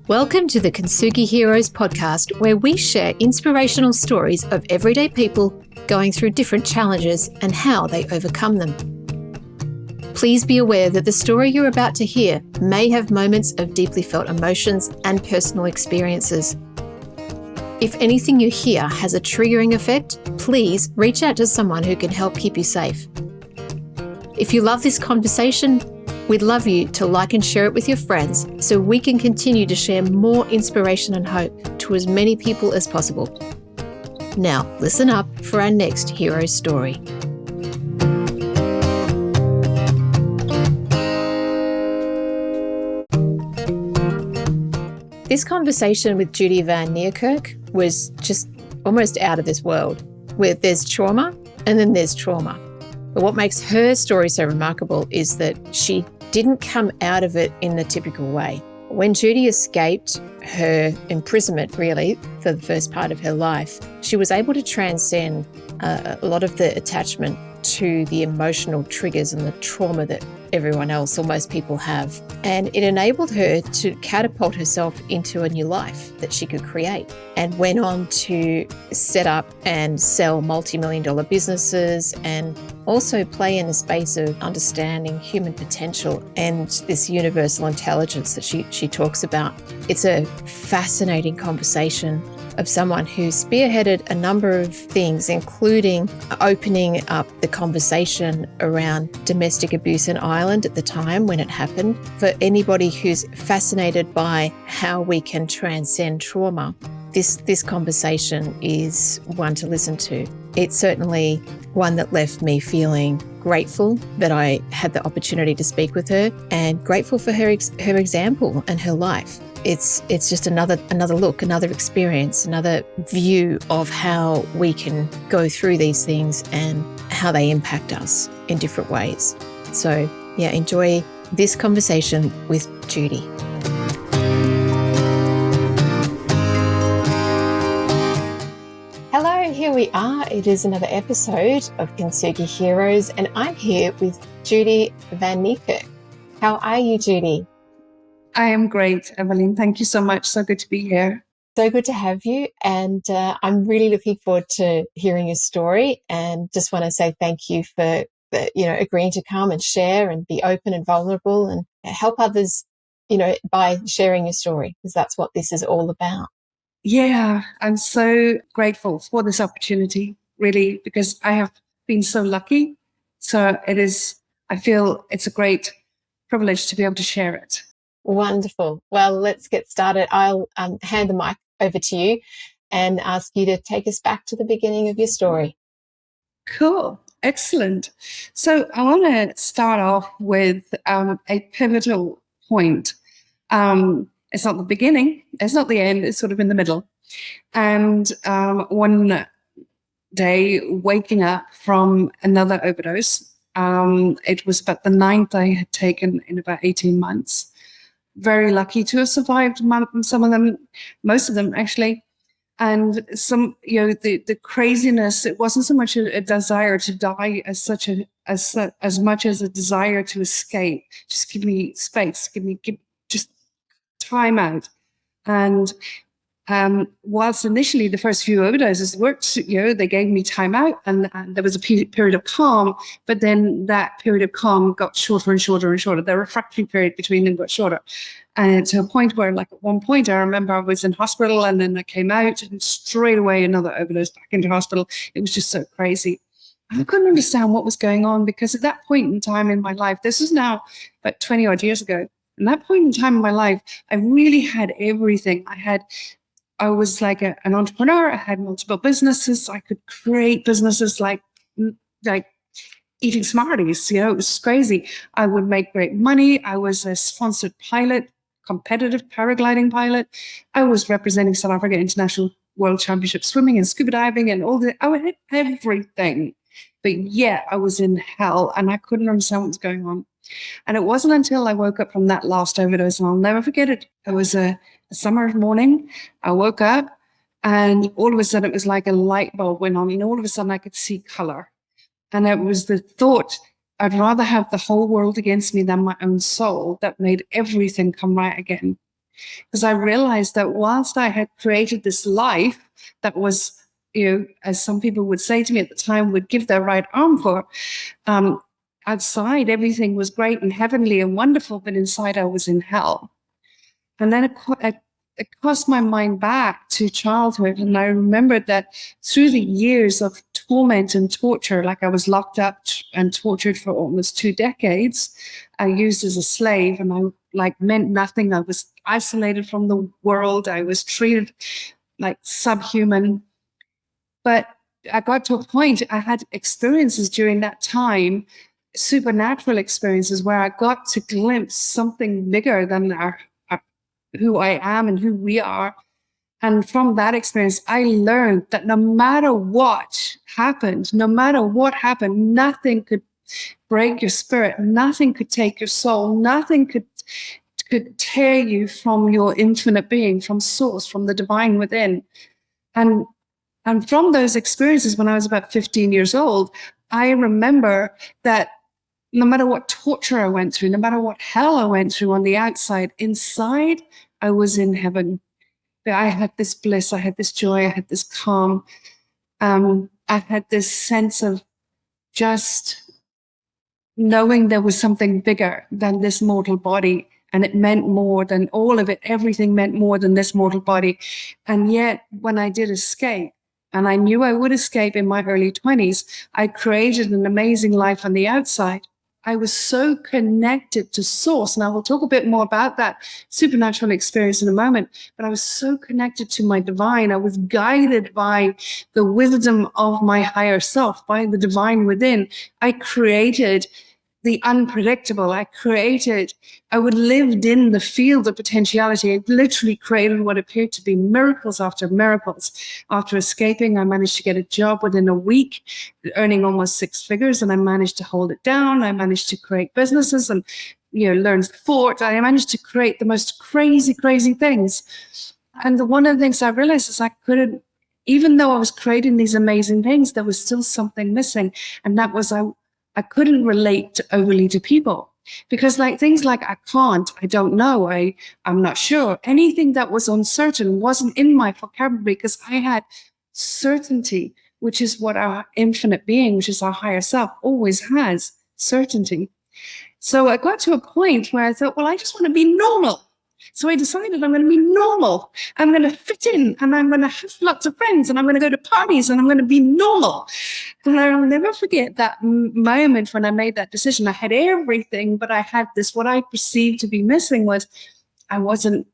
Welcome to the Kintsugi Heroes podcast, where we share inspirational stories of everyday people going through different challenges and how they overcome them. Please be aware that the story you're about to hear may have moments of deeply felt emotions and personal experiences. If anything you hear has a triggering effect, please reach out to someone who can help keep you safe. If you love this conversation, we'd love you to like and share it with your friends so we can continue to share more inspiration and hope to as many people as possible. Now, listen up for our next hero story. This conversation with Judy Van Nierkerk was just almost out of this world, where there's trauma and then there's trauma. But what makes her story so remarkable is that she didn't come out of it in the typical way. When Judy escaped her imprisonment, really, for the first part of her life, she was able to transcend a lot of the attachment to the emotional triggers and the trauma that everyone else or most people have. And it enabled her to catapult herself into a new life that she could create, and went on to set up and sell multi-million-dollar businesses and also play in the space of understanding human potential and this universal intelligence that she talks about. It's a fascinating conversation of someone who spearheaded a number of things, including opening up the conversation around domestic abuse in Ireland at the time when it happened. For anybody who's fascinated by how we can transcend trauma, this conversation is one to listen to. It's certainly one that left me feeling grateful that I had the opportunity to speak with her, and grateful for her example and her life. It's just another look, another experience, another view of how we can go through these things and how they impact us in different ways. So yeah, enjoy this conversation with Judy. Hello, here we are. It is another episode of Kintsugi Heroes, and I'm here with Judy Van Nierkerk. How are you, Judy? I am great, Evelyn. Thank you so much. So good to be here. So good to have you. And I'm really looking forward to hearing your story, and just want to say thank you for agreeing to come and share and be open and vulnerable and help others, by sharing your story, because that's what this is all about. Yeah, I'm so grateful for this opportunity, really, because I have been so lucky. So I feel it's a great privilege to be able to share it. Wonderful. Well, let's get started. I'll hand the mic over to you and ask you to take us back to the beginning of your story. Cool. Excellent. So I want to start off with a pivotal point. It's not the beginning. It's not the end. It's sort of in the middle. And one day, waking up from another overdose, it was about the 9th I had taken in about 18 months. Very lucky to have survived some of them, most of them actually. And some, the craziness, it wasn't so much a desire to die as much as a desire to escape. Just give me space, give just time out. And whilst initially the first few overdoses worked, they gave me time out, and there was a period of calm, but then that period of calm got shorter and shorter and shorter. The refractory period between them got shorter. And to a point where, like, at one point, I remember I was in hospital, and then I came out, and straight away another overdose back into hospital. It was just so crazy. I couldn't understand what was going on, because at that point in time in my life, this is now about 20 odd years ago, in that point in time in my life, I really had everything. I was like an entrepreneur. I had multiple businesses. I could create businesses like eating Smarties. It was crazy. I would make great money. I was a sponsored pilot, competitive paragliding pilot. I was representing South Africa International World Championship swimming and scuba diving and all that. I had everything. But yeah, I was in hell, and I couldn't understand what was going on. And it wasn't until I woke up from that last overdose, and I'll never forget it. It was a summer morning. I woke up, and all of a sudden it was like a light bulb went on, and all of a sudden I could see color. And it was the thought, I'd rather have the whole world against me than my own soul, that made everything come right again. Because I realized that whilst I had created this life that was, as some people would say to me at the time, would give their right arm for, outside everything was great and heavenly and wonderful, but inside I was in hell. And then it crossed my mind back to childhood. And I remembered that through the years of torment and torture, like I was locked up and tortured for almost 2 decades, I used as a slave, and I meant nothing. I was isolated from the world. I was treated like subhuman. But I got to a point, I had experiences during that time, supernatural experiences, where I got to glimpse something bigger than who I am and who we are. And from that experience, I learned that no matter what happened, nothing could break your spirit. Nothing could take your soul. Nothing could tear you from your infinite being, from source, from the divine within. And from those experiences, when I was about 15 years old, I remember that no matter what torture I went through, no matter what hell I went through on the outside, inside, I was in heaven. I had this bliss, I had this joy, I had this calm. I had this sense of just knowing there was something bigger than this mortal body. And it meant more than all of it. Everything meant more than this mortal body. And yet, when I did escape, and I knew I would escape in my early 20s, I created an amazing life on the outside. I was so connected to source, and I will talk a bit more about that supernatural experience in a moment, but I was so connected to my divine. I was guided by the wisdom of my higher self, by the divine within. I created the unpredictable. I lived in the field of potentiality. I literally created what appeared to be miracles after miracles. After escaping, I managed to get a job within a week, earning almost 6 figures, and I managed to hold it down. I managed to create businesses and, learn sport. I managed to create the most crazy, crazy things. And one of the things I realized is I couldn't, even though I was creating these amazing things, there was still something missing. And that was I couldn't relate overly to people, because things like I can't, I don't know, I'm not sure. Anything that was uncertain wasn't in my vocabulary, because I had certainty, which is what our infinite being, which is our higher self, always has, certainty. So I got to a point where I thought, well, I just want to be normal. So I decided I'm going to be normal. I'm going to fit in, and I'm going to have lots of friends, and I'm going to go to parties, and I'm going to be normal. And I'll never forget that moment when I made that decision. I had everything, but I had this, what I perceived to be missing was I wasn't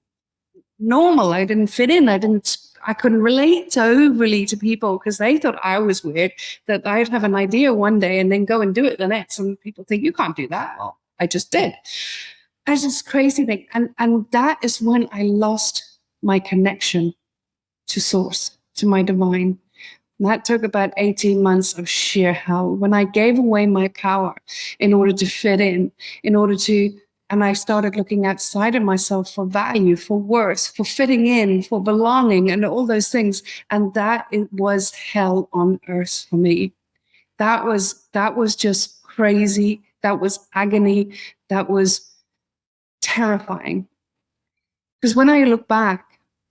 normal. I didn't fit in. I couldn't relate overly to people, because they thought I was weird, that I'd have an idea one day and then go and do it the next. And people think, you can't do that. Well, I just did. It's this crazy thing. And that is when I lost my connection to source, to my divine. And that took about 18 months of sheer hell, when I gave away my power in order to fit in, and I started looking outside of myself for value, for worth, for fitting in, for belonging, and all those things. And it was hell on earth for me. That was just crazy. That was agony. That was terrifying. Because when I look back,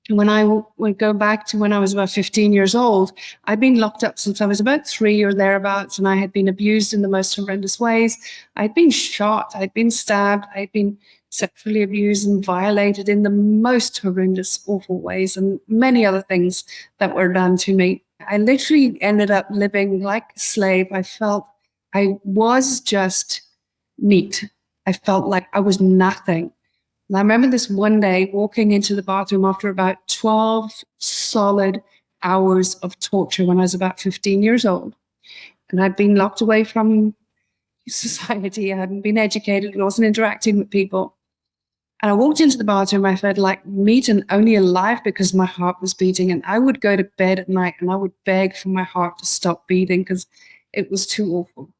when I would go back to when I was about 15 years old, I'd been locked up since I was about 3 or thereabouts, and I had been abused in the most horrendous ways. I'd been shot, I'd been stabbed, I'd been sexually abused and violated in the most horrendous, awful ways, and many other things that were done to me. I literally ended up living like a slave. I felt I was just meat. I felt like I was nothing. And I remember this one day walking into the bathroom after about 12 solid hours of torture when I was about 15 years old. And I'd been locked away from society. I hadn't been educated. I wasn't interacting with people. And I walked into the bathroom. I felt like meat and only alive because my heart was beating. And I would go to bed at night and I would beg for my heart to stop beating, because it was too awful.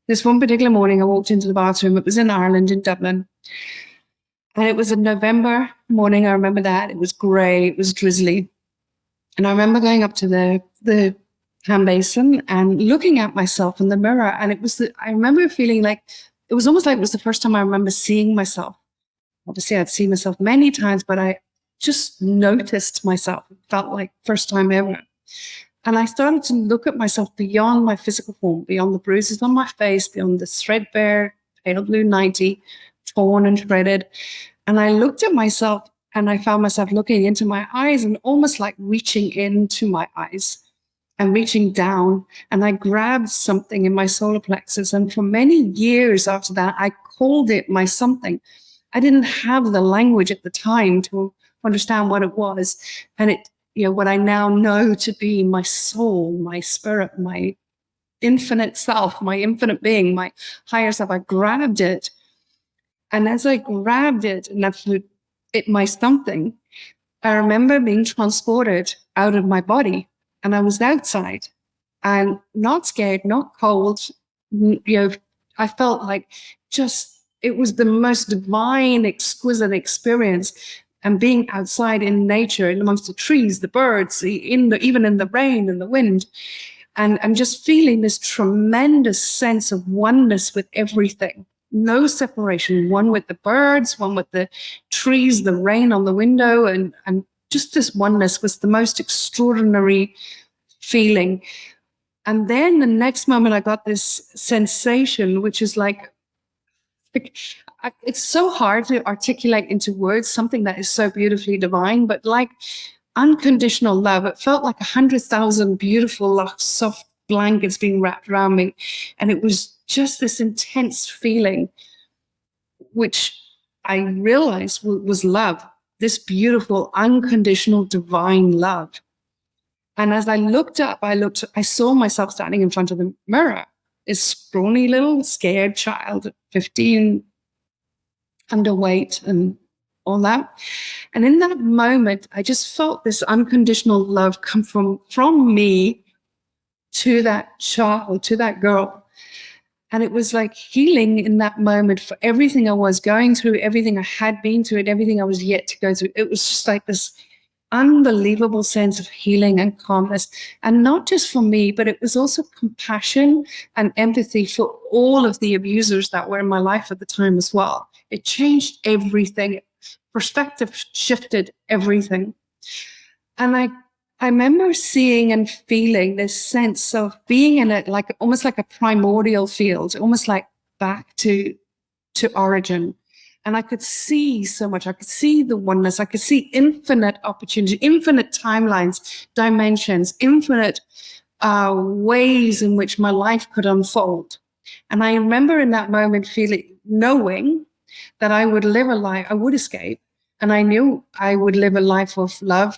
This one particular morning, I walked into the bathroom. It was in Ireland, in Dublin. And it was a November morning. I remember that. It was grey. It was drizzly. And I remember going up to the hand basin and looking at myself in the mirror. And I remember feeling like, it was almost like it was the first time I remember seeing myself. Obviously, I'd seen myself many times, but I just noticed myself. It felt like first time ever. And I started to look at myself beyond my physical form, beyond the bruises on my face, beyond the threadbare pale blue 90, torn and shredded. And I looked at myself and I found myself looking into my eyes and almost like reaching into my eyes and reaching down. And I grabbed something in my solar plexus. And for many years after that, I called it my something. I didn't have the language at the time to understand what it was. And it, what I now know to be my soul, my spirit, my infinite self, my infinite being, my higher self, I grabbed it. And as I grabbed it and that's it, my something, I remember being transported out of my body and I was outside and not scared, not cold. I felt like it was the most divine, exquisite experience. And being outside in nature, in amongst the trees, the birds, even in the rain and the wind. And I'm just feeling this tremendous sense of oneness with everything. No separation, one with the birds, one with the trees, the rain on the window. And just this oneness was the most extraordinary feeling. And then the next moment I got this sensation, which is like, it's so hard to articulate into words something that is so beautifully divine, but like unconditional love. It felt like 100,000 beautiful, soft blankets being wrapped around me. And it was just this intense feeling, which I realized was love, this beautiful, unconditional, divine love. And as I looked up, I saw myself standing in front of the mirror, this scrawny little scared child at 15, underweight and all that. And in that moment, I just felt this unconditional love come from me to that child, to that girl. And it was like healing in that moment for everything I was going through, everything I had been through, and everything I was yet to go through. It was just like this unbelievable sense of healing and calmness. And not just for me, but it was also compassion and empathy for all of the abusers that were in my life at the time as well. It changed everything. Perspective shifted everything. And I remember seeing and feeling this sense of being in it, like almost like a primordial field, almost like back to origin. And I could see so much. I could see the oneness. I could see infinite opportunity, infinite timelines, dimensions, infinite ways in which my life could unfold. And I remember in that moment knowing that I would live a life, I would escape. And I knew I would live a life of love,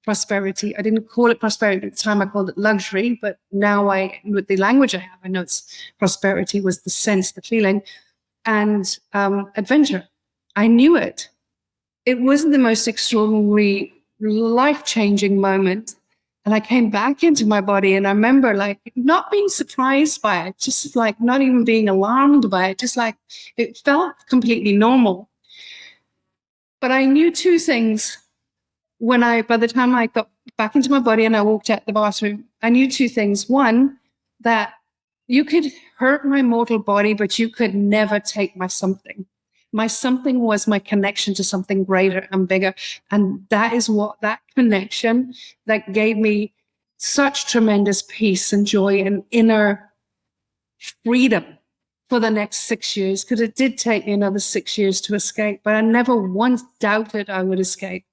prosperity. I didn't call it prosperity at the time. I called it luxury. But now with the language I have, I know it's prosperity was the sense, the feeling. And adventure. I knew it. It was the most extraordinary, life-changing moment. And I came back into my body and I remember like not being surprised by it, just like not even being alarmed by it, just like it felt completely normal. But I knew two things by the time I got back into my body and I walked out the bathroom, I knew two things. One, that you could hurt my mortal body, but you could never take my something. My something was my connection to something greater and bigger. And that is that connection that gave me such tremendous peace and joy and inner freedom for the next 6 years, because it did take me another 6 years to escape, but I never once doubted I would escape.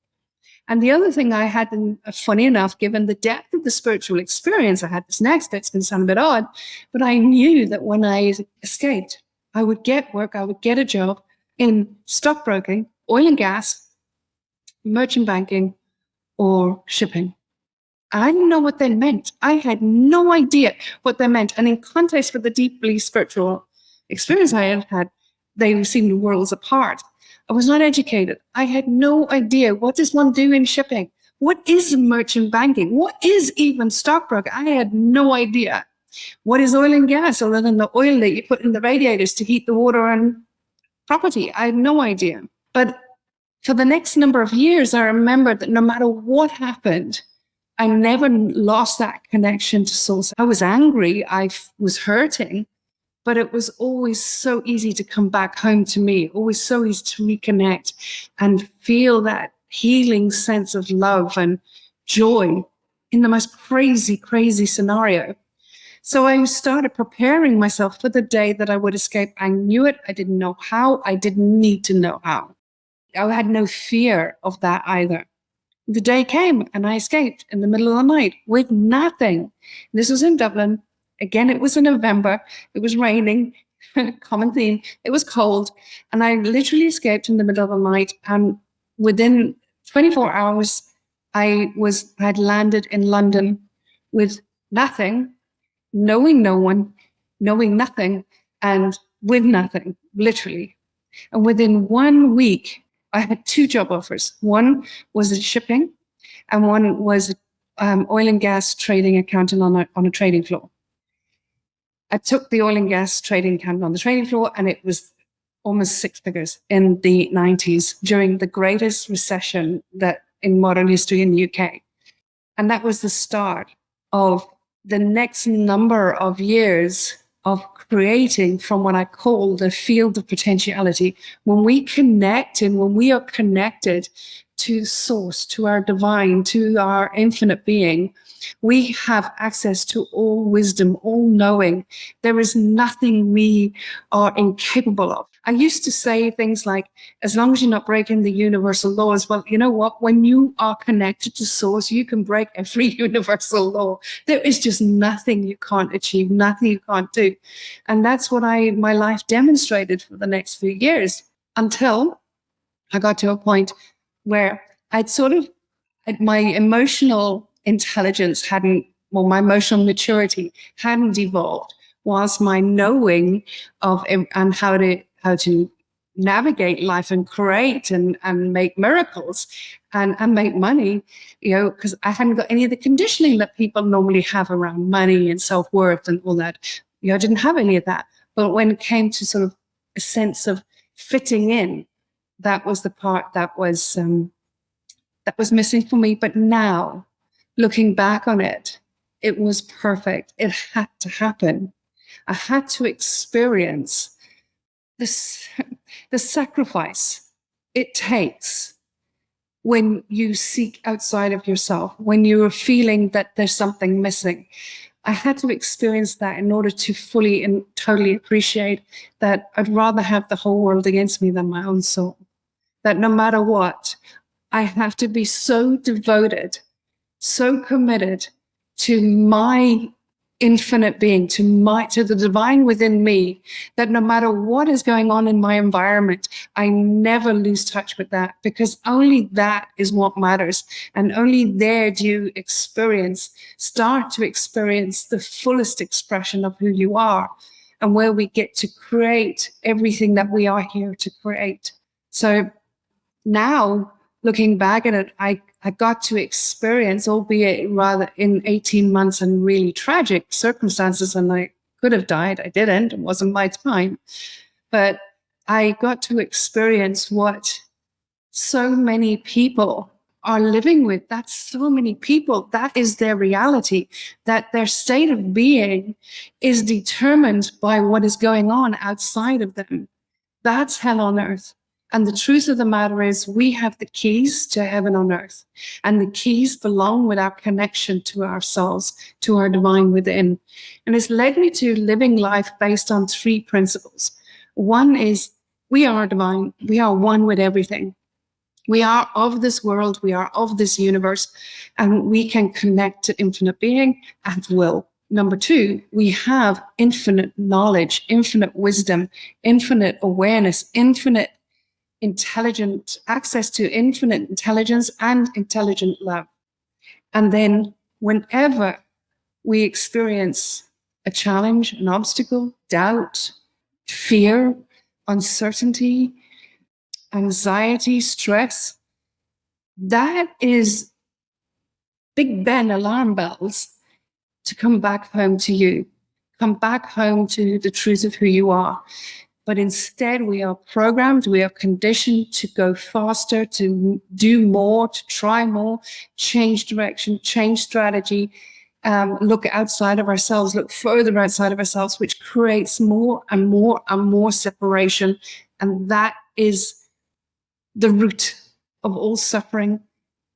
And the other thing I had, funny enough, given the depth of the spiritual experience I had this next, it's going to sound a bit odd, but I knew that when I escaped, I would get work, I would get a job in stockbroking, oil and gas, merchant banking, or shipping. I didn't know what they meant. I had no idea what they meant. And in context with the deeply spiritual experience I had had, they seemed worlds apart. I was not educated. I had no idea. What does one do in shipping? What is merchant banking? What is even stockbroker? I had no idea. What is oil and gas other than the oil that you put in the radiators to heat the water and property? I had no idea. But for the next number of years, I remembered that no matter what happened, I never lost that connection to source. I was angry. I was hurting, but it was always so easy to come back home to me, always so easy to reconnect and feel that healing sense of love and joy in the most crazy, crazy scenario. So I started preparing myself for the day that I would escape. I knew it. I didn't know how. I didn't need to know how. I had no fear of that either. The day came and I escaped in the middle of the night with nothing. This was in Dublin. Again, it was in November. It was raining, common theme. It was cold. And I literally escaped in the middle of the night. And within 24 hours, I had landed in London with nothing, knowing no one, knowing nothing, and with nothing, literally. And within 1 week, I had 2 job offers. One was in shipping, and one was oil and gas trading accountant on a trading floor. I took the oil and gas trading accountant on the trading floor, and it was almost 6 figures in the 90s during the greatest recession that in modern history in the UK. And that was the start of the next number of years of creating from what I call the field of potentiality. When we connect and when we are connected to source, to our divine, to our infinite being, we have access to all wisdom, all knowing. There is nothing we are incapable of. I used to say things like, as long as you're not breaking the universal laws, well, you know what? When you are connected to source, you can break every universal law. There is just nothing you can't achieve, nothing you can't do. And that's what my life demonstrated for the next few years, until I got to a point where my emotional intelligence my emotional maturity hadn't evolved, whilst my knowing of and how to navigate life and create and make miracles and make money, because I hadn't got any of the conditioning that people normally have around money and self-worth and all that. I didn't have any of that. But when it came to sort of a sense of fitting in, that was the part that was missing for me. But now, looking back on it, it was perfect. It had to happen. I had to experience the sacrifice it takes when you seek outside of yourself, when you're feeling that there's something missing. I had to experience that in order to fully and totally appreciate that I'd rather have the whole world against me than my own soul. That no matter what, I have to be so devoted, so committed to my infinite being, to the divine within me, that no matter what is going on in my environment, I never lose touch with that, because only that is what matters. And only there do you start to experience the fullest expression of who you are, and where we get to create everything that we are here to create. So now, looking back at it, I got to experience, albeit rather in 18 months and really tragic circumstances, and I could have died. I didn't. It wasn't my time. But I got to experience what so many people are living with. That's so many people. That is their reality, that their state of being is determined by what is going on outside of them. That's hell on earth. And the truth of the matter is, we have the keys to heaven on earth. And the keys belong with our connection to ourselves, to our divine within. And it's led me to living life based on 3 principles. One is, we are divine. We are one with everything. We are of this world. We are of this universe. And we can connect to infinite being at will. Number 2, we have infinite knowledge, infinite wisdom, infinite awareness, infinite access to infinite intelligence and intelligent love. And then whenever we experience a challenge, an obstacle, doubt, fear, uncertainty, anxiety, stress, that is Big Ben alarm bells to come back home to you, come back home to the truth of who you are. But instead, we are programmed, we are conditioned to go faster, to do more, to try more, change direction, change strategy, look outside of ourselves, look further outside of ourselves, which creates more and more and more separation. And that is the root of all suffering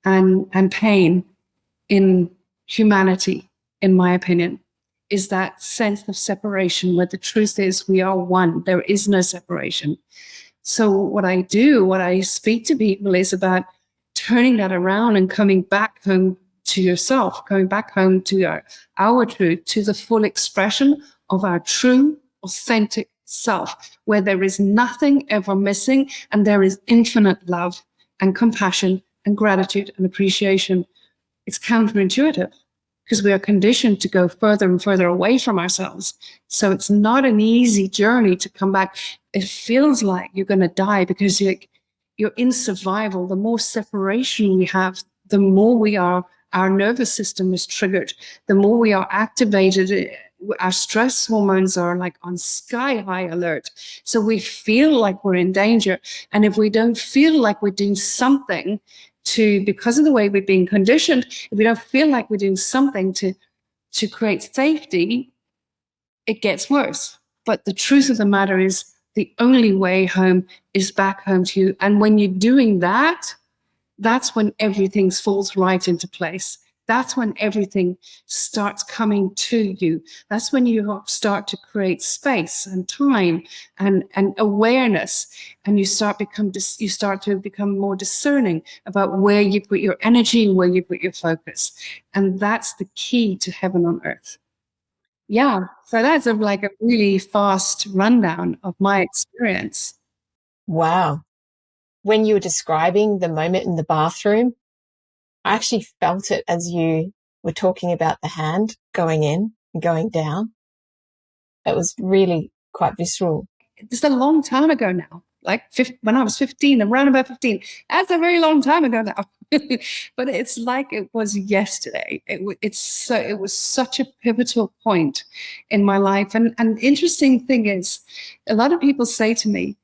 and pain in humanity, in my opinion, is that sense of separation where the truth is we are one. There is no separation. So what I speak to people is about turning that around and coming back home to yourself, coming back home to our truth, to the full expression of our true, authentic self, where there is nothing ever missing and there is infinite love and compassion and gratitude and appreciation. It's counterintuitive because we are conditioned to go further and further away from ourselves. So it's not an easy journey to come back. It feels like you're going to die because you're in survival. The more separation we have, the more our nervous system is triggered, the more we are activated. Our stress hormones are like on sky high alert. So we feel like we're in danger. And if we don't feel like we're doing something because of the way we're being conditioned, if we don't feel like we're doing something to create safety, it gets worse. But the truth of the matter is the only way home is back home to you. And when you're doing that, that's when everything falls right into place. That's when everything starts coming to you. That's when you start to create space and time and awareness, and you start to become more discerning about where you put your energy and where you put your focus. And that's the key to heaven on earth. Yeah. So that's like a really fast rundown of my experience. Wow. When you were describing the moment in the bathroom, I actually felt it as you were talking about the hand going in and going down. It was really quite visceral. It's a long time ago now, like when I was 15, around about 15. That's a very long time ago now. But it's like it was yesterday. It was such a pivotal point in my life. And interesting thing is, a lot of people say to me,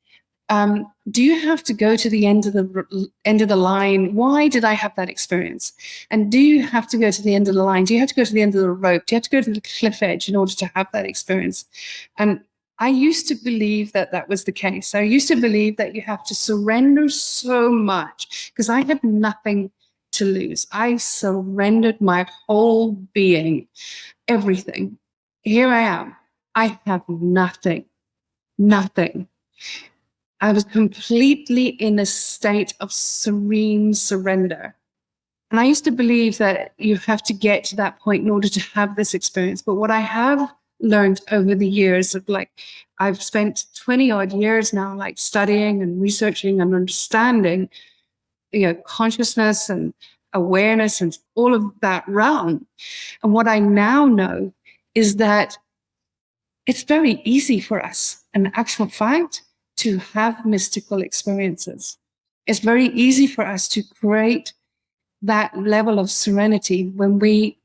do you have to go to the end of the line? Why did I have that experience? And do you have to go to the end of the line? Do you have to go to the end of the rope? Do you have to go to the cliff edge in order to have that experience? And I used to believe that was the case. I used to believe that you have to surrender so much because I had nothing to lose. I surrendered my whole being, everything. Here I am. I have nothing. I was completely in a state of serene surrender. And I used to believe that you have to get to that point in order to have this experience. But what I have learned over the years of I've spent 20 odd years now, studying and researching and understanding, consciousness and awareness and all of that realm. And what I now know is that it's very easy for us, in actual fact, to have mystical experiences. It's very easy for us to create that level of serenity when we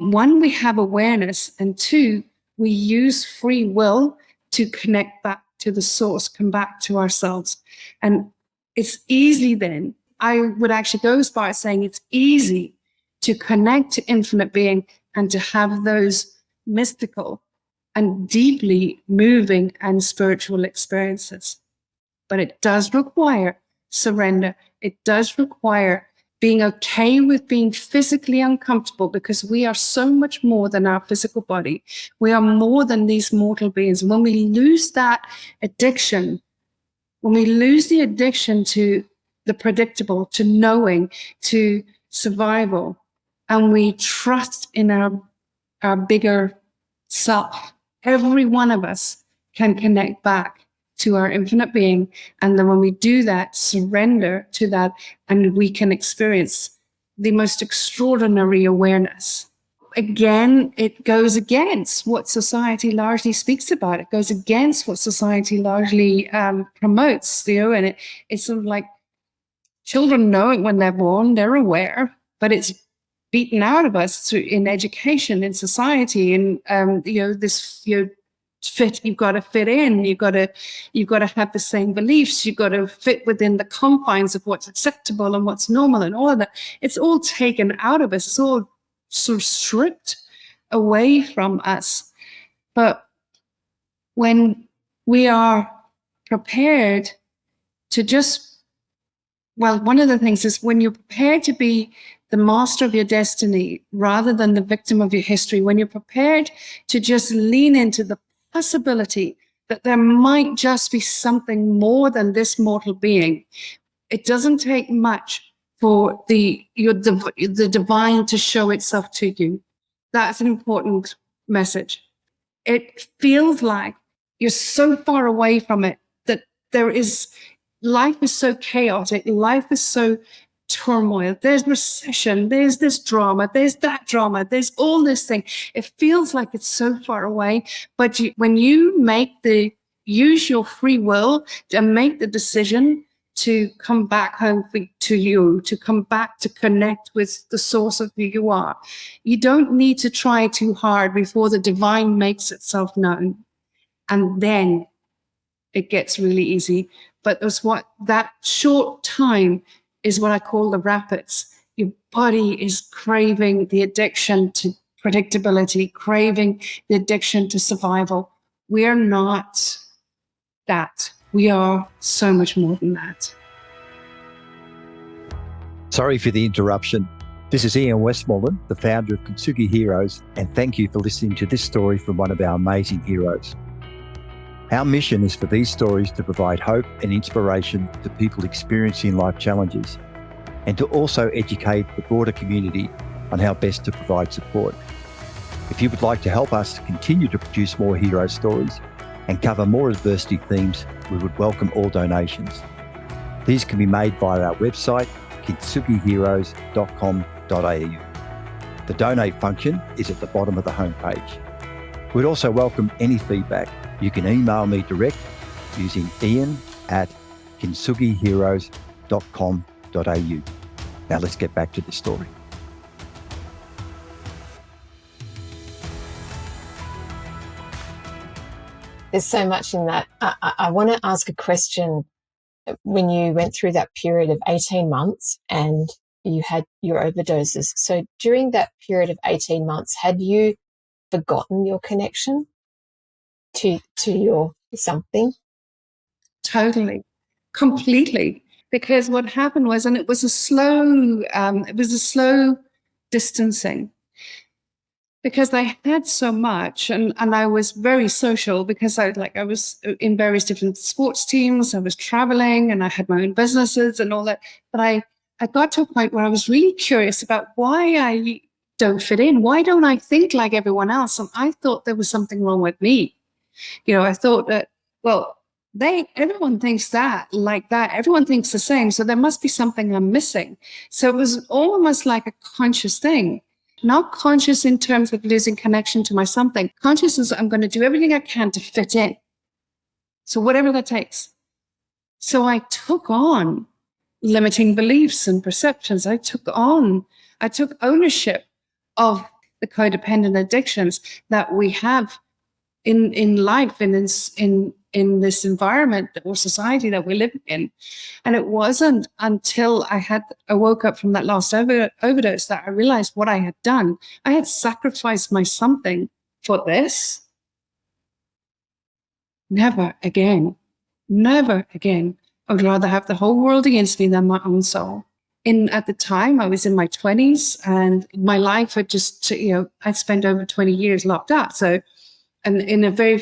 have awareness, and two, we use free will to connect back to the source, come back to ourselves. And it's easy then. I would actually go as far as saying it's easy to connect to infinite being and to have those mystical and deeply moving and spiritual experiences. But it does require surrender. It does require being okay with being physically uncomfortable, because we are so much more than our physical body. We are more than these mortal beings. And when we lose that addiction, when we lose the addiction to the predictable, to knowing, to survival, and we trust in our bigger self, every one of us can connect back to our infinite being. And then when we do that, surrender to that, and we can experience the most extraordinary awareness. Again, it goes against what society largely speaks about. It goes against what society largely promotes, and it's sort of like children know it when they're born, they're aware, but it's beaten out of us in education, in society, and fit. You've got to fit in. You've got to have the same beliefs. You've got to fit within the confines of what's acceptable and what's normal and all of that. It's all taken out of us. It's all sort of stripped away from us. But when we are prepared to just, well, one of the things is when you're prepared to be the master of your destiny rather than the victim of your history, when you're prepared to just lean into the possibility that there might just be something more than this mortal being, it doesn't take much for the divine to show itself to you. That's an important message. It feels like you're so far away from it that life is so chaotic, life is so turmoil, there's recession, there's this drama, there's that drama, there's all this thing. It feels like it's so far away, but when you use your free will and make the decision to come back home to you, to come back to connect with the source of who you are, you don't need to try too hard before the divine makes itself known. And then it gets really easy. But that short time is what I call the rapids. Your body is craving the addiction to predictability, craving the addiction to survival. We're not that. We are so much more than that. Sorry for the interruption. This is Ian Westmoreland, the founder of Kintsugi Heroes, and thank you for listening to this story from one of our amazing heroes. Our mission is for these stories to provide hope and inspiration to people experiencing life challenges, and to also educate the broader community on how best to provide support. If you would like to help us to continue to produce more hero stories and cover more adversity themes, we would welcome all donations. These can be made via our website, kintsugiheroes.com.au. The donate function is at the bottom of the homepage. We'd also welcome any feedback. You can email me direct using ian@kintsugiheroes.com.au. Now let's get back to the story. There's so much in that. I want to ask a question. When you went through that period of 18 months and you had your overdoses, so during that period of 18 months, had you forgotten your connection to your something? Totally, completely. Because what happened was, and it was a slow distancing, because I had so much, and I was very social because I was in various different sports teams, I was traveling, and I had my own businesses and all that. But I got to a point where I was really curious about why I don't fit in. Why don't I think like everyone else? And I thought there was something wrong with me. I thought that, well, everyone thinks like that. Everyone thinks the same. So there must be something I'm missing. So it was almost like a conscious thing, not conscious in terms of losing connection to my something. Conscious is I'm going to do everything I can to fit in. So whatever that takes. So I took on limiting beliefs and perceptions. I took ownership of the codependent addictions that we have in life and in this environment or society that we live in. And it wasn't until I woke up from that last overdose that I realized what I had done. I had sacrificed my something for this. Never again. Never again. I would rather have the whole world against me than my own soul. At the time, I was in my 20s, and my life had just, I'd spent over 20 years locked up. So, and in a very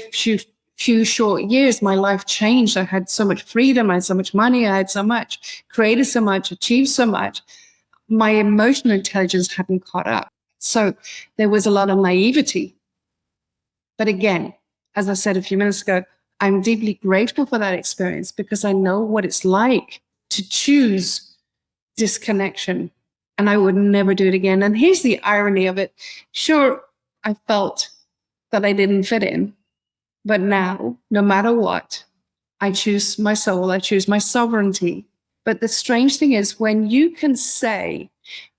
few short years, my life changed. I had so much freedom. I had so much money. I had so much, created so much, achieved so much. My emotional intelligence hadn't caught up. So there was a lot of naivety. But again, as I said a few minutes ago, I'm deeply grateful for that experience because I know what it's like to choose disconnection, and I would never do it again. And here's the irony of it. Sure, I felt that I didn't fit in, but now, no matter what, I choose my soul, I choose my sovereignty. But the strange thing is when you can say,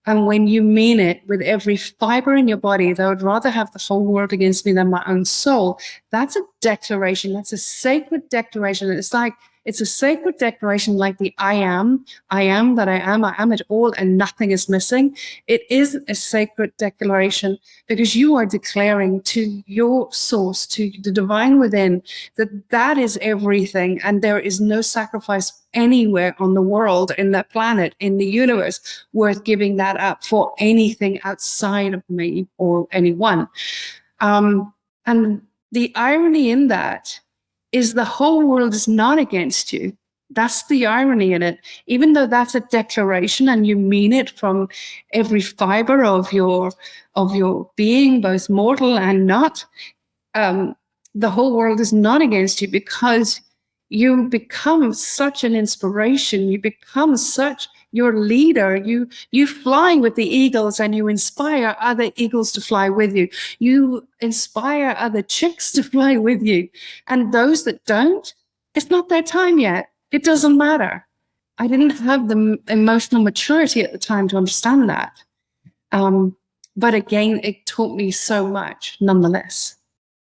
And when you mean it with every fiber in your body, that I would rather have the whole world against me than my own soul, that's a declaration. That's a sacred declaration. It's a sacred declaration like the I am that I am it all and nothing is missing. It is a sacred declaration because you are declaring to your source, to the divine within, that is everything. And there is no sacrifice anywhere on the world, in the planet, in the universe, worth giving that up for anything outside of me or anyone. And the irony in that is the whole world is not against you. That's the irony in it. Even though that's a declaration and you mean it from every fiber of your being, both mortal and not, the whole world is not against you because you become such an inspiration. You become such your leader. You flying with the eagles and you inspire other eagles to fly with you. You inspire other chicks to fly with you. And those that don't, it's not their time yet. It doesn't matter. I didn't have the emotional maturity at the time to understand that. But again, it taught me so much nonetheless.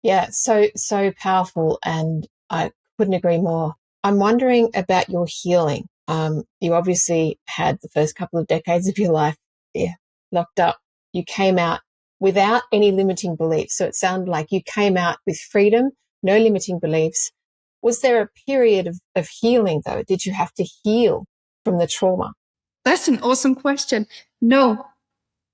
Yeah, so powerful, and I couldn't agree more. I'm wondering about your healing. You obviously had the first couple of decades of your life locked up. You came out without any limiting beliefs. So it sounded like you came out with freedom, no limiting beliefs. Was there a period of healing, though? Did you have to heal from the trauma? That's an awesome question. No,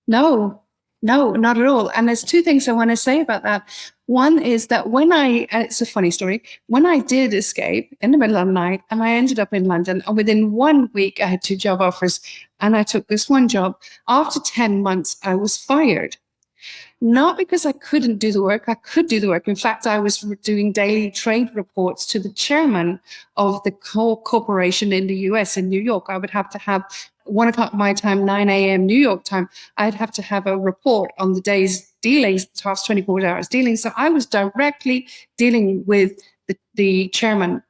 not at all. And there's two things I want to say about that. One is that it's a funny story, when I did escape in the middle of the night and I ended up in London, and within 1 week I had 2 job offers and I took this one job. After 10 months, I was fired. Not because I couldn't do the work. I could do the work. In fact, I was doing daily trade reports to the chairman of the corporation in the US in New York. I would have to have 1 o'clock my time, 9 a.m. New York time. I'd have to have a report on the day's dealings, the past 24 hours dealings. So I was directly dealing with the chairman.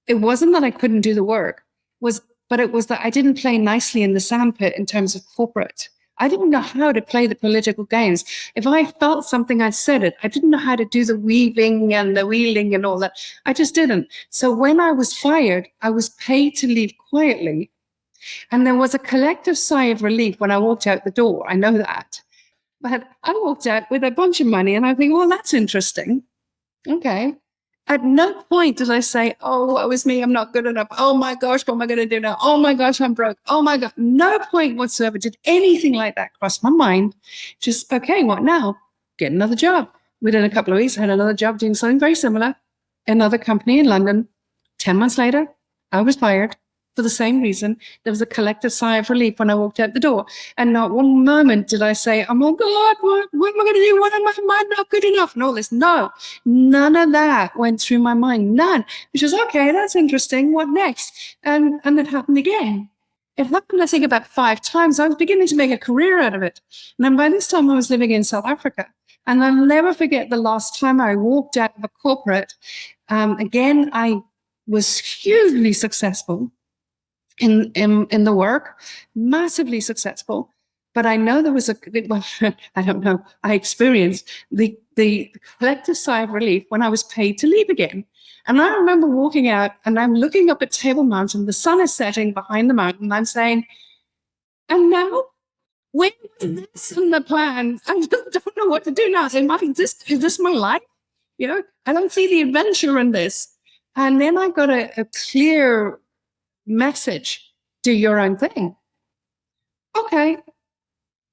It wasn't that I couldn't do the work, but it was that I didn't play nicely in the sandpit in terms of corporate. I didn't know how to play the political games. If I felt something, I said it. I didn't know how to do the weaving and the wheeling and all that. I just didn't. So when I was fired, I was paid to leave quietly. And there was a collective sigh of relief when I walked out the door. I know that. But I walked out with a bunch of money and I think, well, that's interesting. Okay. At no point did I say, oh, it was me, I'm not good enough. Oh my gosh, what am I going to do now? Oh my gosh, I'm broke. Oh my God. No point whatsoever did anything like that cross my mind. Just, okay, what now? Get another job. Within a couple of weeks, I had another job doing something very similar. Another company in London. 10 months later, I was fired. For the same reason, there was a collective sigh of relief when I walked out the door. And not one moment did I say, oh my God, what am I going to do? What am I not good enough? And all this. No, none of that went through my mind. None. Which was, okay, that's interesting. What next? And it happened again. It happened, I think, about 5 times. I was beginning to make a career out of it. And then by this time, I was living in South Africa. And I'll never forget the last time I walked out of a corporate. Again, I was hugely successful in the work, massively successful. But I know there was I don't know, I experienced the collective sigh of relief when I was paid to leave again. And I remember walking out and I'm looking up at Table Mountain, the sun is setting behind the mountain, and I'm saying, and now, when was this in the plan? I just don't know what to do now. Is this my life? You know, I don't see the adventure in this. And then I got a clear message: do your own thing. Okay,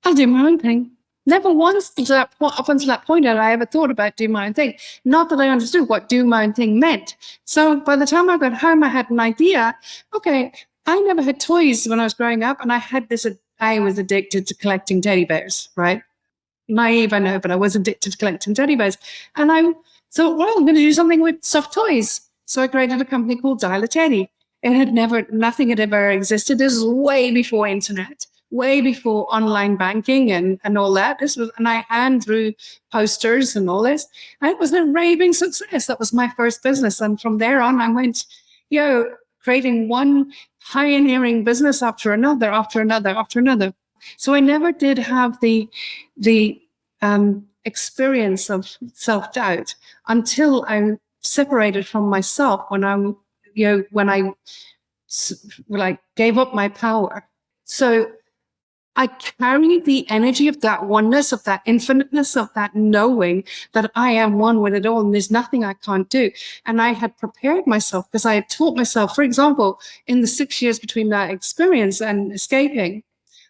I'll do my own thing. Never once up until that point had I ever thought about do my own thing. Not that I understood what do my own thing meant. So by the time I got home, I had an idea. Okay, I never had toys when I was growing up, and I was addicted to collecting teddy bears, right? Naive, I know, but I was addicted to collecting teddy bears. And I thought, well, I'm going to do something with soft toys. So I created a company called Dial a Teddy. Nothing had ever existed. This was way before internet, way before online banking and all that. And I hand drew posters and all this. And it was a raving success. That was my first business. And from there on, I went, creating one pioneering business after another. So I never did have the experience of self-doubt until I separated from myself when I like gave up my power. So I carry the energy of that oneness, of that infiniteness, of that knowing that I am one with it all and there's nothing I can't do. And I had prepared myself because I had taught myself, for example, in the 6 years between that experience and escaping,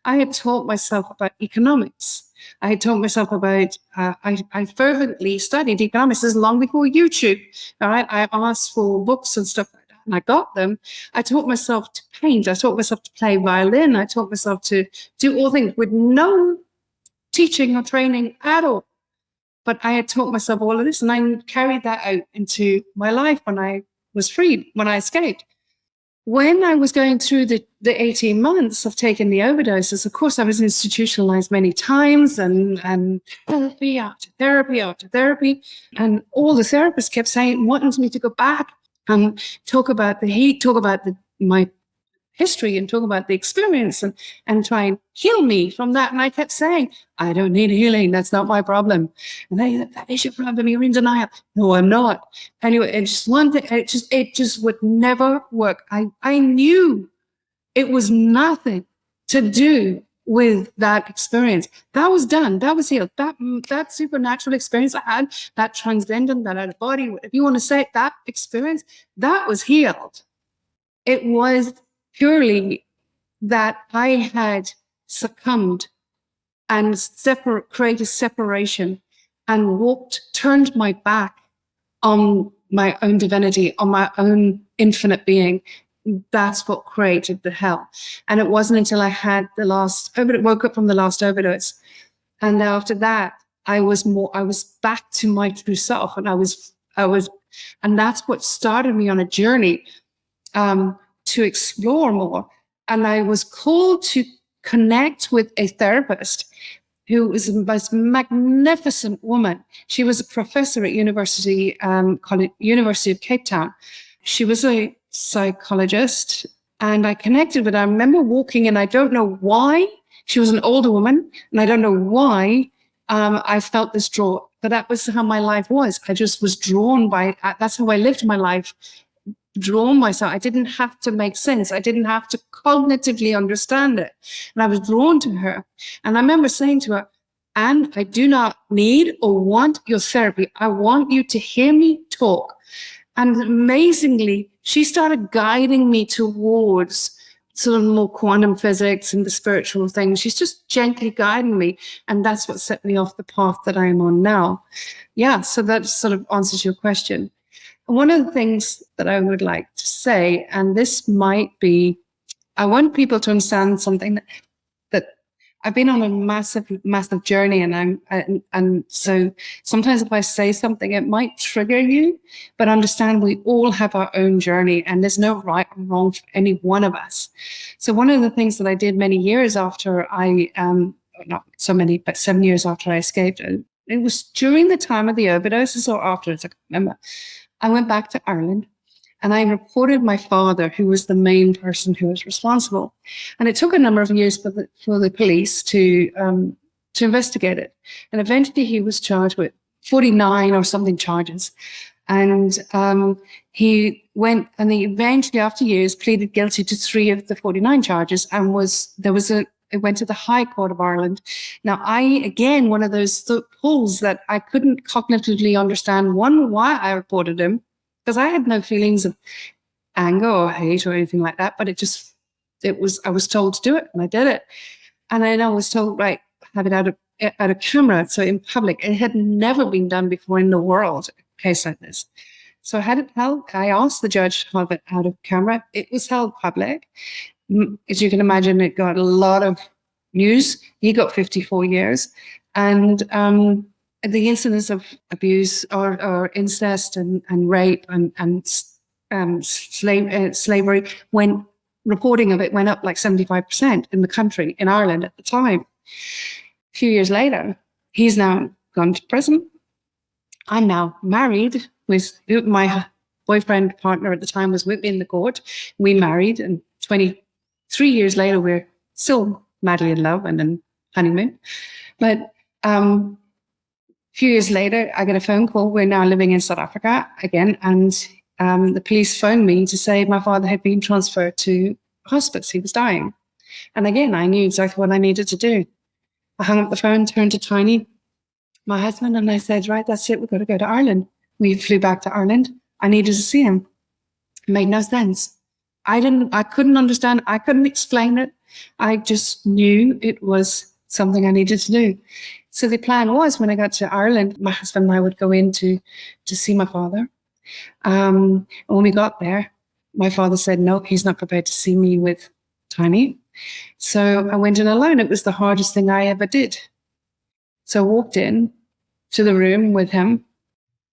I had taught myself about economics. I had taught myself about, I fervently studied economics. This is long before YouTube. All right. I asked for books and stuff like that, and I got them. I taught myself to paint. I taught myself to play violin. I taught myself to do all things with no teaching or training at all. But I had taught myself all of this, and I carried that out into my life when I was freed, when I escaped. When I was going through the 18 months of taking the overdoses, of course, I was institutionalized many times and therapy after therapy after therapy. And all the therapists kept saying, wanting me to go back and talk about the heat, talk about my history and talk about the experience and try and heal me from that. And I kept saying, I don't need healing. That's not my problem. And that is your problem. You're in denial. No, I'm not. Anyway, it's just one thing. It just would never work. I knew it was nothing to do with that experience. That was done. That was healed. That supernatural experience I had, that transcendent, that out of body, if you want to say it, that experience, that was healed. It was purely that I had succumbed and created separation and turned my back on my own divinity, on my own infinite being. That's what created the hell. And it wasn't until I had woke up from the last overdose. And after that, I was back to my true self. And and that's what started me on a journey to explore more. And I was called to connect with a therapist who was the most magnificent woman. She was a professor at University of Cape Town. She was a psychologist, and I connected with her. I remember walking in, I don't know why. She was an older woman, and I don't know why I felt this draw, but that was how my life was. I just was drawn by, that's how I lived my life. Drawn myself. I didn't have to make sense. I didn't have to cognitively understand it. And I was drawn to her. And I remember saying to her, Anne, I do not need or want your therapy. I want you to hear me talk. And amazingly, she started guiding me towards sort of more quantum physics and the spiritual things. She's just gently guiding me. And that's what set me off the path that I am on now. Yeah, so that sort of answers your question. One of the things that I would like to say, and this might be, I want people to understand something that I've been on a massive, massive journey, and so sometimes if I say something, it might trigger you, but understand we all have our own journey, and there's no right or wrong for any one of us. So one of the things that I did many years after not so many, but 7 years after I escaped, it was during the time of the overdoses or afterwards, I can't remember. I went back to Ireland and I reported my father, who was the main person who was responsible. And it took a number of years for the police to investigate it. And eventually he was charged with 49 or something charges. And he eventually, after years, pleaded guilty to 3 of the 49 charges and it went to the High Court of Ireland. Now, again, one of those pulls that I couldn't cognitively understand, one, why I reported him, because I had no feelings of anger or hate or anything like that, but I was told to do it, and I did it. And then I was told, right, have it out of camera, so in public. It had never been done before in the world, a case like this. So I had it held. I asked the judge to have it out of camera. It was held public. As you can imagine, it got a lot of news. He got 54 years. And the incidence of abuse or incest and rape and slavery, when reporting of it went up like 75% in the country, in Ireland at the time. A few years later, he's now gone to prison. I'm now married with my boyfriend partner at the time was with me in the court. We married, and 23 years later, we're still madly in love and then honeymoon. But a few years later, I get a phone call. We're now living in South Africa again. And the police phoned me to say my father had been transferred to hospice. He was dying. And again, I knew exactly what I needed to do. I hung up the phone, turned to Tiny, my husband, and I said, right, that's it. We've got to go to Ireland. We flew back to Ireland. I needed to see him. It made no sense. I couldn't understand. I couldn't explain it. I just knew it was something I needed to do. So the plan was, when I got to Ireland, my husband and I would go in to see my father. And when we got there, my father said, no, he's not prepared to see me with Tiny. So I went in alone. It was the hardest thing I ever did. So I walked in to the room with him,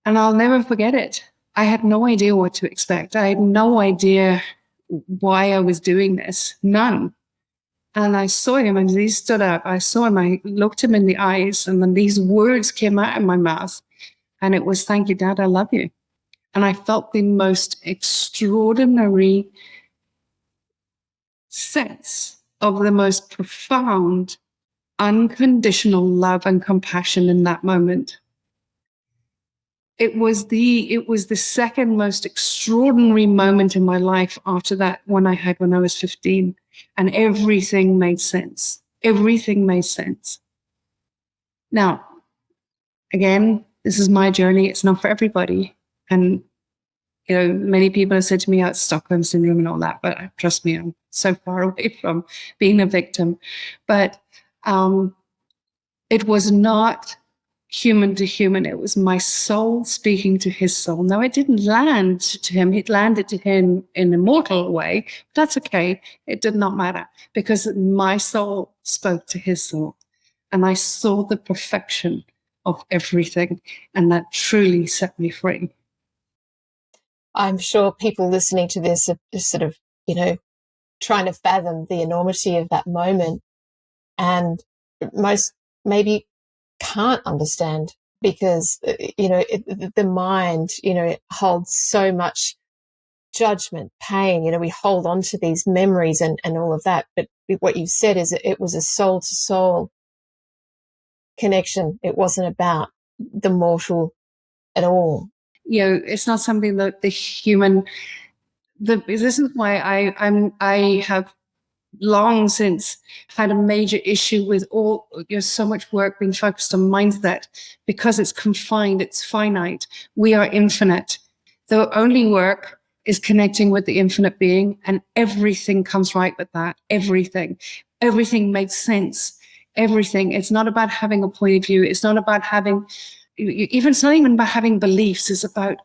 and I'll never forget it. I had no idea what to expect. I had no idea why I was doing this. None. And I saw him, and he stood up. I saw him. I looked him in the eyes, and then these words came out of my mouth. And it was, thank you, Dad, I love you. And I felt the most extraordinary sense of the most profound, unconditional love and compassion in that moment. It was the second most extraordinary moment in my life after that one I had when I was 15. And everything made sense. Everything made sense. Now, again, this is my journey. It's not for everybody. And, you know, many people have said to me, oh, it's Stockholm Syndrome and all that. But trust me, I'm so far away from being a victim. But it was not human to human. It was my soul speaking to his soul. Now, it didn't land to him. It landed to him in a mortal way. But that's okay. It did not matter, because my soul spoke to his soul. And I saw the perfection of everything. And that truly set me free. I'm sure people listening to this are just sort of, you know, trying to fathom the enormity of that moment. And most maybe can't understand, because, you know, the mind, you know, it holds so much judgment, pain. You know, we hold on to these memories and all of that. But what you've said is it was a soul to soul connection. It wasn't about the mortal at all. You know, it's not something that the human. This is why I have long since had a major issue with so much work being focused on mindset, because it's confined, it's finite. We are infinite. The only work is connecting with the infinite being, and everything comes right with that. Everything makes sense. Everything. It's not about having a point of view. It's not about having, it's not even about having beliefs. It's about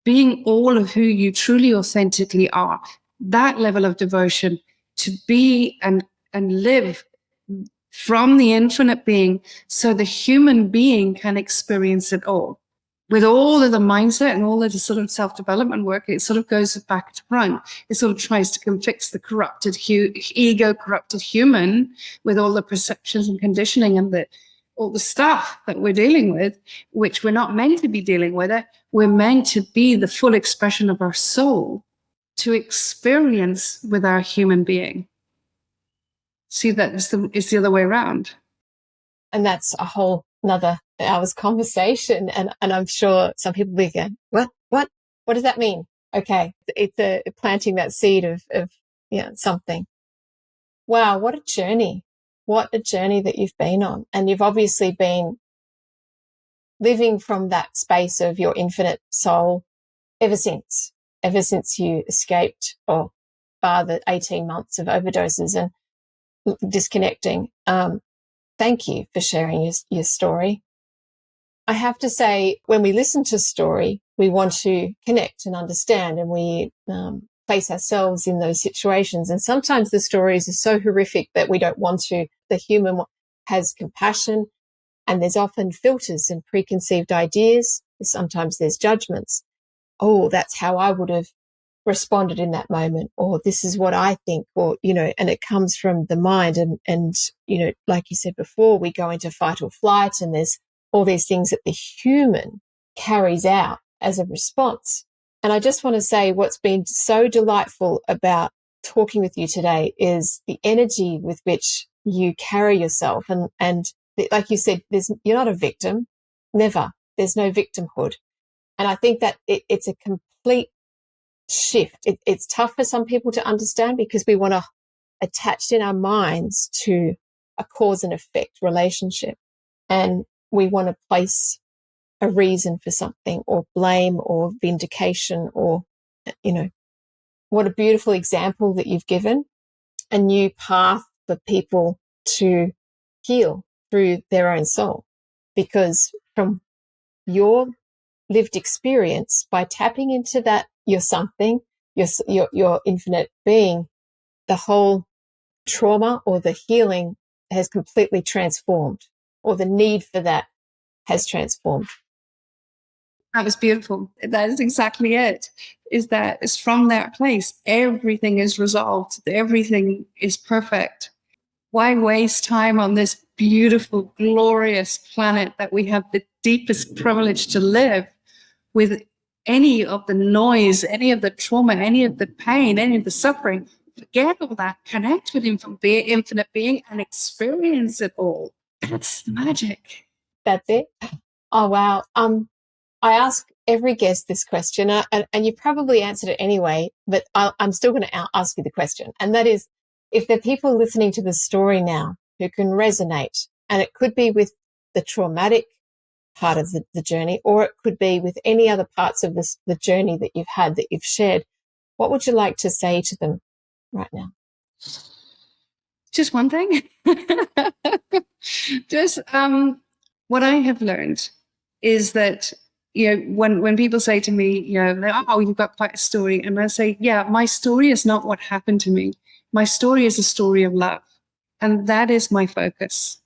being all of who you truly authentically are. That level of devotion to be and live from the infinite being, so the human being can experience it all. With all of the mindset and all of the sort of self-development work, it sort of goes back to front. It sort of tries to fix the corrupted ego-corrupted human with all the perceptions and conditioning and all the stuff that we're dealing with, which we're not meant to be dealing with it. We're meant to be the full expression of our soul, to experience with our human being. See, that it's the other way around. And that's a whole another hour's conversation. And I'm sure some people will be going, what does that mean? Okay. It's planting that seed of something. Wow. What a journey that you've been on. And you've obviously been living from that space of your infinite soul ever since you escaped, or bar the 18 months of overdoses and disconnecting. Thank you for sharing your story. I have to say, when we listen to story, we want to connect and understand, and we place ourselves in those situations. And sometimes the stories are so horrific that we don't want to. The human has compassion, and there's often filters and preconceived ideas. Sometimes there's judgments. Oh, that's how I would have responded in that moment, or this is what I think, or, you know, and it comes from the mind. And, you know, like you said before, we go into fight or flight, and there's all these things that the human carries out as a response. And I just want to say, what's been so delightful about talking with you today is the energy with which you carry yourself. And like you said, you're not a victim. Never. There's no victimhood. And I think that it's a complete shift. It's tough for some people to understand because we want to attach in our minds to a cause and effect relationship. And we want to place a reason for something, or blame, or vindication, or, what a beautiful example that you've given. A new path for people to heal through their own soul. Because from your lived experience, by tapping into that, you're something, your infinite being, the whole trauma or the healing has completely transformed, or the need for that has transformed. That was beautiful. That is exactly it. It's from that place. Everything is resolved. Everything is perfect. Why waste time on this beautiful, glorious planet that we have the deepest privilege to live with any of the noise, any of the trauma, any of the pain, any of the suffering? Forget all that. Connect with infinite being and experience it all. That's the magic. That's it. Oh, wow. I ask every guest this question, and you probably answered it anyway, but I'm still going to ask you the question. And that is, if there are people listening to the story now who can resonate, and it could be with the traumatic part of the journey, or it could be with any other parts of the journey that you've had, that you've shared, what would you like to say to them right now? Just one thing. Just what I have learned is that, when people say to me, oh, you've got quite a story. And I say, yeah, my story is not what happened to me. My story is a story of love. And that is my focus,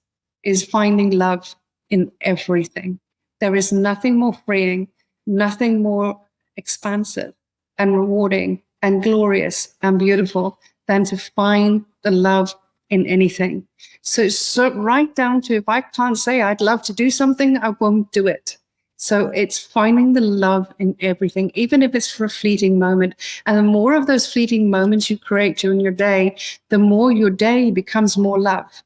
is finding love in everything. There is nothing more freeing, nothing more expansive and rewarding and glorious and beautiful than to find the love in anything. So right down to, if I can't say I'd love to do something, I won't do it. So it's finding the love in everything, even if it's for a fleeting moment. And the more of those fleeting moments you create during your day, the more your day becomes more love.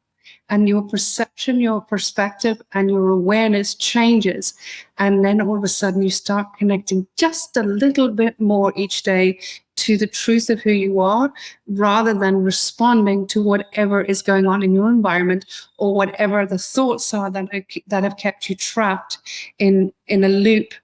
And your perception, your perspective, and your awareness changes. And then all of a sudden you start connecting just a little bit more each day to the truth of who you are, rather than responding to whatever is going on in your environment, or whatever the thoughts are that have kept you trapped in a loop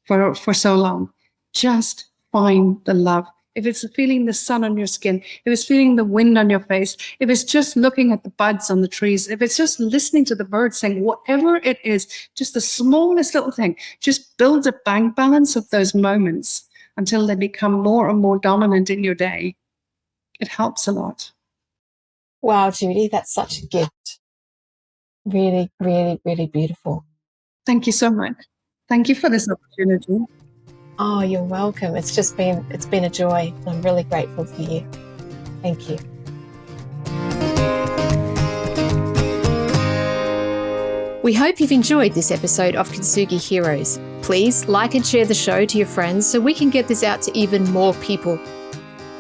for so long. Just find the love. If it's feeling the sun on your skin, if it's feeling the wind on your face, if it's just looking at the buds on the trees, if it's just listening to the birds sing, whatever it is, just the smallest little thing, just build a bank balance of those moments until they become more and more dominant in your day. It helps a lot. Wow, Judy, that's such a gift. Really, really, really beautiful. Thank you so much. Thank you for this opportunity. Oh, you're welcome. It's been a joy. I'm really grateful for you. Thank you. We hope you've enjoyed this episode of Kintsugi Heroes. Please like and share the show to your friends so we can get this out to even more people.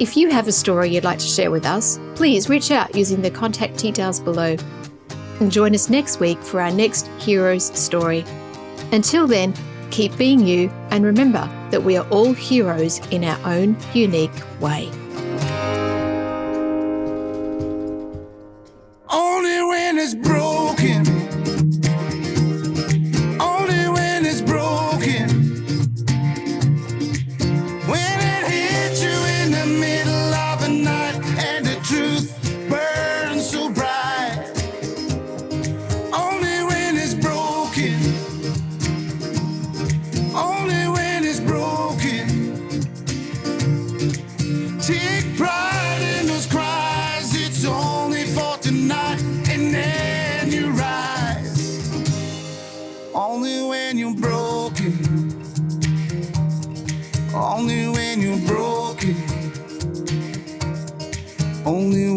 If you have a story you'd like to share with us, please reach out using the contact details below. And join us next week for our next hero's story. Until then, keep being you, and remember that we are all heroes in our own unique way. Only when it's broken. Only when it's broken. When it hits you in the middle of the night and the truth burns so bright. Only when it's broken. Only when it's broken. Take pride in those cries. It's only for tonight, and then you rise. Only when you're broken. Only when you're broken. Only